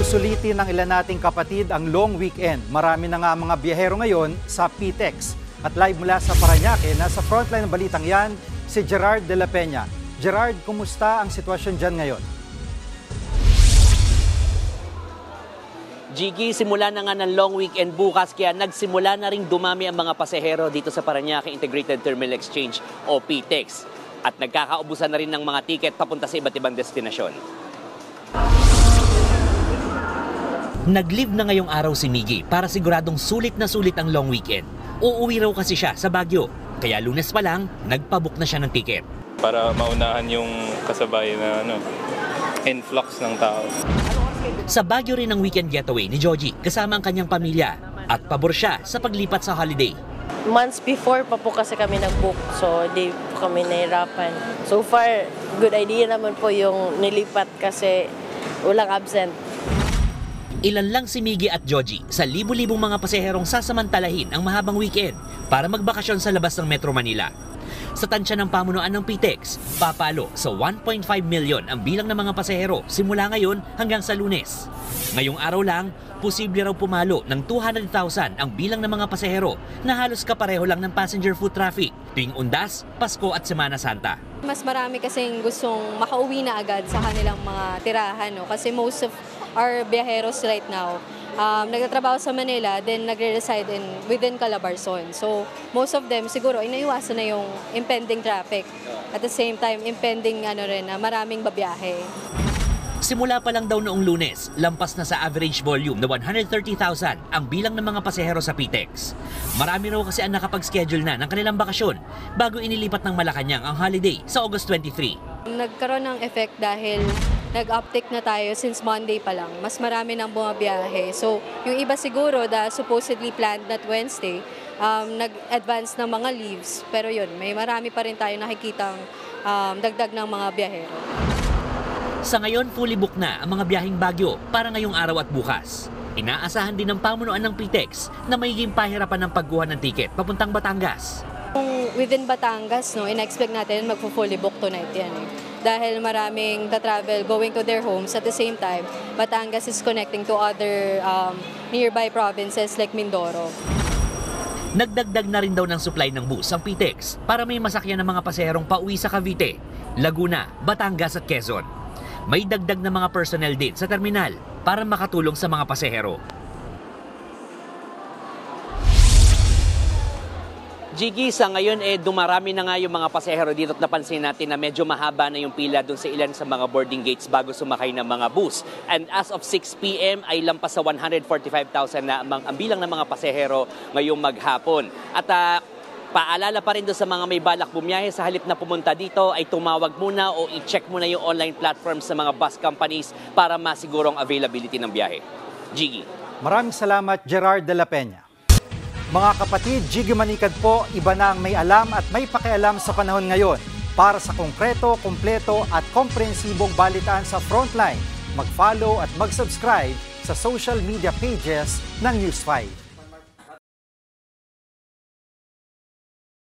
Susulitin ng ilan nating kapatid ang long weekend. Marami na nga mga biyahero ngayon sa PTEX. At live mula sa Parañaque, nasa frontline ng balitang yan, si Gerard de la Peña. Gerard, kumusta ang sitwasyon dyan ngayon? Jiggy, simula na nga ng long weekend bukas kaya nagsimula na ring dumami ang mga pasahero dito sa Parañaque Integrated Terminal Exchange o PTEX. At nagkakaubusan na rin ng mga tiket papunta sa iba't ibang destinasyon. Nag-leave na ngayong araw si Miggy para siguradong sulit na sulit ang long weekend. Uuwi raw kasi siya sa Baguio, kaya Lunes pa lang, nagpabook na siya ng tiket. Para maunahan yung kasabay na influx ng tao. Sa Baguio rin ang weekend getaway ni Joji kasama ang kanyang pamilya at pabor siya sa paglipat sa holiday. Months before pa po kasi kami nag-book, so di po kami nahirapan. So far, good idea naman po yung nilipat kasi walang absent. Ilan lang si Miggy at Joji sa libu-libong mga pasaherong sasamantalahin ang mahabang weekend para magbakasyon sa labas ng Metro Manila. Sa tansya ng pamunuan ng PTEX, papalo sa 1.5 million ang bilang ng mga pasahero simula ngayon hanggang sa Lunes. Ngayong araw lang, posible raw pumalo ng 200,000 ang bilang ng mga pasahero na halos kapareho lang ng passenger foot traffic tuwing Undas, Pasko at Semana Santa. Mas marami kasing gustong makauwi na agad sa kanilang mga tirahan, no? Kasi most of our biyaheros right now nagtatrabaho sa Manila, then nagre-reside within Calabarzon. So most of them siguro inaiwasan na yung impending traffic. At the same time, impending maraming babiyahe. Simula pa lang daw noong Lunes, lampas na sa average volume na 130,000 ang bilang ng mga pasahero sa PTEX. Marami raw kasi ang nakapag-schedule na ng kanilang bakasyon bago inilipat ng Malacanang ang holiday sa August 23. Nagkaroon ng effect dahil nag-uptick na tayo since Monday pa lang. Mas marami nang bumabiyahe. So yung iba siguro na supposedly planned that Wednesday, nag-advance ng mga leaves. Pero yun, may marami pa rin tayo nakikitang dagdag ng mga biyahero. Sa ngayon, fully booked na ang mga biyaheng Baguio para ngayong araw at bukas. Inaasahan din ng pamunuan ng PTEX na magiging pahirapan ng pagkuha ng tiket papuntang Batangas. Kung within Batangas, in-expect natin magpo-fully book tonight yan. Dahil maraming travel going to their homes at the same time, Batangas is connecting to other nearby provinces like Mindoro. Nagdagdag na rin daw ng supply ng bus ang PTEX para may masakyan ng mga pasaherong pauwi sa Cavite, Laguna, Batangas at Quezon. May dagdag na mga personnel din sa terminal para makatulong sa mga pasahero. Jiggy, sa ngayon dumarami na nga yung mga pasahero dito at napansin natin na medyo mahaba na yung pila doon sa ilan sa mga boarding gates bago sumakay ng mga bus. And as of 6 p.m. ay lampas sa 145,000 na ang bilang ng mga pasahero ngayong maghapon. At paalala pa rin doon sa mga may balak bumiyahe, sa halip na pumunta dito ay tumawag muna o i-check muna yung online platforms sa mga bus companies para masigurong availability ng biyahe. Jiggy. Maraming salamat, Gerard de la Peña. Mga kapatid, Jiggy Manikad po, iba na ang may alam at may pakialam sa panahon ngayon. Para sa konkreto, kumpleto at komprehensibong balitaan sa Frontline, mag-follow at mag-subscribe sa social media pages ng News 5.